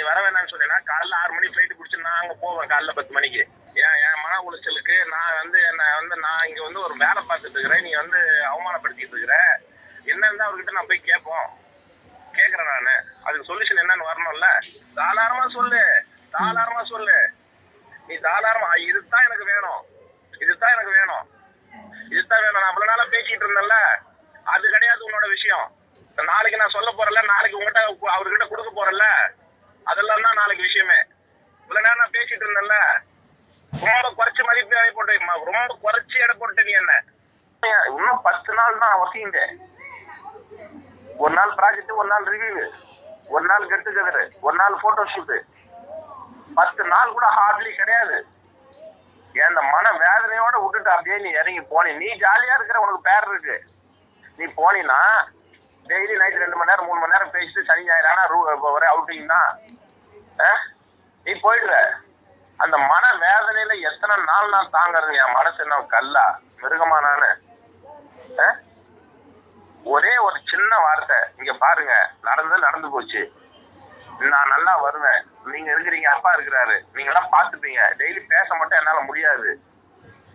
நீ வர வேணாம்னு சொன்னேன்னா காலைல 6 மணி ஃபிளைட் பிடிச்சி நான் அங்க போவேன் காலைல 10 மணிக்கு. என் மன உளைச்சலுக்கு நான் இங்க ஒரு வேலை பார்த்துட்டு இருக்கிறேன், நீ அவமானப்படுத்திட்டு இருக்கிற என்னன்னு அவர்கிட்ட நான் போய் கேட்கறேன். நானு அதுக்கு சொல்யூஷன் என்னன்னு வரணும்ல. தாராளமா சொல்லு. நீ தாராளமா இதுதான் எனக்கு வேணும். நான் அவ்வளவு நாளா பேசிட்டு இருந்தேன்ல, அது கிடையாது உன்னோட விஷயம். நாளைக்கு நான் சொல்ல போறல, நாளைக்கு உங்ககிட்ட அவர்கிட்ட கொடுக்க போறல, அதெல்லாம் தான் நாளைக்கு விஷயமே. இவ்வளவு நேரம் நான் பேசிட்டு இருந்தேன்ல, ரொம்ப குறைச்சு மதிப்பு எடை போட்டு, ரொம்ப குறைச்சு எடை போட்டு நீ என்ன இன்னும் 10 நாள் தான் ஒர்க்கிங் டே. ஒரு நாள் ப்ராஜெக்ட், ஒரு நாள் ரிவ்யூ, ஒரு நாள் கெட் டுகெதர், ஒரு நாள் போட்டோ ஷூட், 10 நாள் கூட ஹார்ட்லி கிடையாது. இந்த மன வேதனையோட விட்டுட்டு அப்படியே நீ இறங்கி போனி. நீ ஜாலியா இருக்கிற, உனக்கு பேர் இருக்கு. நீ போனீன்னா டெய்லி நைட் 2 மணி நேரம் 3 மணி நேரம் பேசிட்டு சனி ஞாயிறு ஆனா ஒரே அவுட்டிங் தான். நீ போயிடுற. அந்த மன வேதனையில எத்தனை நாள் நான் தாங்கறது? என் மனசு என்ன கல்லா மிருகமா நானு? ஒரே ஒரு சின்ன வார்த்தை, இங்க பாருங்க, நடந்து போச்சு, நான் நல்லா வருவேன், நீங்க இருக்கிறீங்க, அப்பா இருக்கிறாரு, நீங்க எல்லாம் பாத்துப்பீங்க, டெய்லி பேச மட்டும் என்னால முடியாது,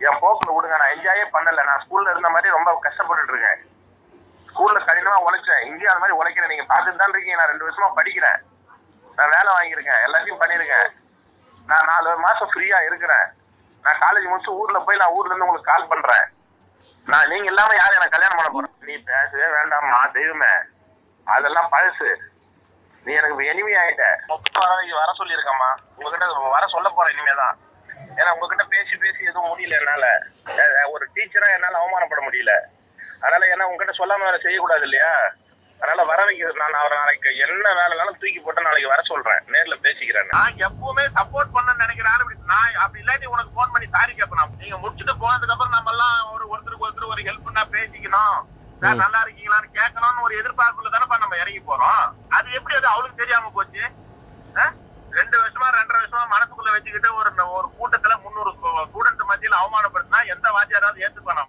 என் போக்குல விடுங்க, நான் என்ஜாயே பண்ணல, நான் ஸ்கூல்ல இருந்த மாதிரி ரொம்ப கஷ்டப்பட்டுட்டு இருக்கேன், ஸ்கூல்ல கடினமா உழைச்சேன், இங்கேயும் அது மாதிரி உழைக்கிறேன், நீங்க பாத்துட்டு தான் இருக்கீங்க, நான் 2 வருஷமா படிக்கிறேன், நான் வேலை வாங்கியிருக்கேன், எல்லாத்தையும் பண்ணிருக்கேன், நான் 4 மாசம் ஃப்ரீயா இருக்கிறேன், நான் காலேஜ் முடிச்சு ஊர்ல போய் நான் ஊர்ல இருந்து உங்களுக்கு கால் பண்றேன், நீங்க இல்லாம யாரும் எனக்கு கல்யாணம் பண்ண போறேன்? நீ பேசவே வேண்டாமா தெய்வமே, அதெல்லாம் பழசு, நீ எனக்கு எனிமி ஆயிட்ட. வர சொல்லியிருக்கம்மா, உங்ககிட்ட வர சொல்ல போறேன் இனிமேதான். ஏன்னா உங்ககிட்ட பேசி எதுவும் முடியல என்னால. ஒரு டீச்சரா என்னால அவமானப்பட முடியல. அதனால ஏன்னா உங்ககிட்ட சொல்லாம வேலை செய்யக்கூடாது இல்லையா? அதனால வர வைக்கிறது. நான் அவரை நாளைக்கு என்ன வேலைனாலும் தூக்கி போட்டு நாளைக்கு வர சொல்றேன், நேர்ல பேசிக்கிறேன். நான் எப்பவுமே சப்போர்ட் பண்ண நினைக்கிறேன். நான் அப்படி இல்லாட்டி உனக்கு போன் பண்ணி சாரி கேட்பேன். நீங்க முடிச்சுட்டு போனதுக்கு அப்புறம் நம்ம எல்லாம் ஒருத்தருக்கு ஒரு ஹெல்ப் பண்ணா பேசிக்கணும், நல்லா இருக்கீங்களான்னு கேட்கணும்னு ஒரு எதிர்பார்ப்புல தானே நம்ம இறங்கி போறோம். அது எப்படி அது அவளுக்கு தெரியாம போச்சு? 2 வருஷமா 2.5 வருஷமா மனசுக்குள்ள வச்சுக்கிட்டு ஒரு கூட்டத்துல 300 ஸ்டூடெண்ட் மத்தியில அவமானப்படுத்தினா எந்த வாத்தியாராவது ஏத்துப்பானா?